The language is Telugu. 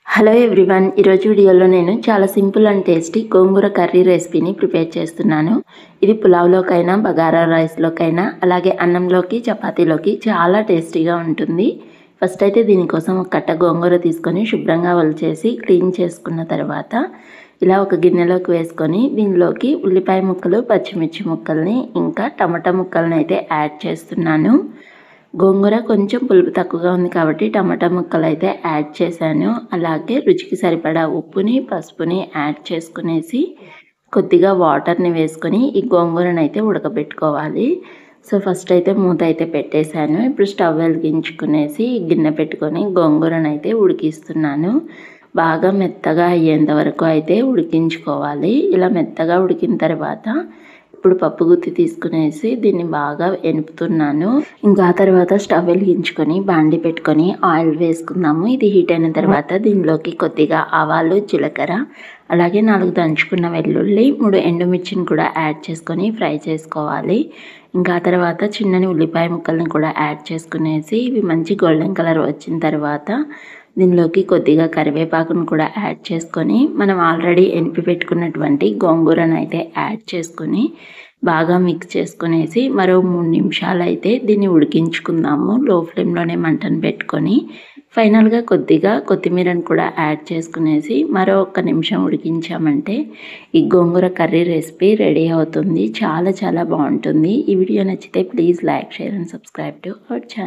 హలో ఎవ్రీవన్, ఈరోజు వీడియోలో నేను చాలా simple and tasty gongura curry రెసిపీని ప్రిపేర్ చేస్తున్నాను. ఇది పులావ్లోకైనా, బగారా రైస్లోకైనా, అలాగే అన్నంలోకి, చపాతీలోకి చాలా టేస్టీగా ఉంటుంది. ఫస్ట్ అయితే దీనికోసం ఒక కట్ట గోంగూర తీసుకొని శుభ్రంగా ఒలిచేసి క్లీన్ చేసుకున్న తర్వాత ఇలా ఒక గిన్నెలోకి వేసుకొని దీనిలోకి ఉల్లిపాయ ముక్కలు, పచ్చిమిర్చి ముక్కల్ని, ఇంకా టమాటా ముక్కల్ని అయితే యాడ్ చేస్తున్నాను. గోంగూర కొంచెం పులుపు తక్కువగా ఉంది కాబట్టి టమాటా ముక్కలు అయితే యాడ్ చేశాను. అలాగే రుచికి సరిపడా ఉప్పుని, పసుపుని యాడ్ చేసుకునేసి కొద్దిగా వాటర్ని వేసుకొని ఈ గోంగూరను అయితే ఉడకబెట్టుకోవాలి. సో ఫస్ట్ అయితే మూత అయితే పెట్టేశాను. ఇప్పుడు స్టవ్ వెలిగించుకునేసి గిన్నె పెట్టుకొని గోంగూరను అయితే ఉడికిస్తున్నాను. బాగా మెత్తగా అయ్యేంత వరకు అయితే ఉడికించుకోవాలి. ఇలా మెత్తగా ఉడికిన తర్వాత ఇప్పుడు పప్పు గుత్తి తీసుకునేసి దీన్ని బాగా ఎనుపుతున్నాను. ఇంకా ఆ తర్వాత స్టవ్ వెలిగించుకొని బాండి పెట్టుకొని ఆయిల్ వేసుకుందాము. ఇది హీట్ అయిన తర్వాత దీనిలోకి కొద్దిగా ఆవాలు, జీలకర్ర, అలాగే 4 దంచుకున్న వెల్లుల్లి, 3 ఎండుమిర్చిని కూడా యాడ్ చేసుకొని ఫ్రై చేసుకోవాలి. ఇంకా ఆ తర్వాత చిన్నని ఉల్లిపాయ ముక్కల్ని కూడా యాడ్ చేసుకునేసి ఇవి మంచి గోల్డెన్ కలర్ వచ్చిన తర్వాత దీనిలోకి కొద్దిగా కరివేపాకును కూడా యాడ్ చేసుకొని మనం ఆల్రెడీ ఎనిపి పెట్టుకున్నటువంటి గోంగూరను అయితే యాడ్ చేసుకొని బాగా మిక్స్ చేసుకునేసి మరో 3 నిమిషాలు అయితే దీన్ని ఉడికించుకుందాము. లో ఫ్లేమ్లోనే మంటను పెట్టుకొని ఫైనల్గా కొద్దిగా కొత్తిమీరను కూడా యాడ్ చేసుకునేసి మరో 1 నిమిషం ఉడికించామంటే ఈ గోంగూర కర్రీ రెసిపీ రెడీ అవుతుంది. చాలా బాగుంటుంది. ఈ వీడియో నచ్చితే please like, share and subscribe to our channel.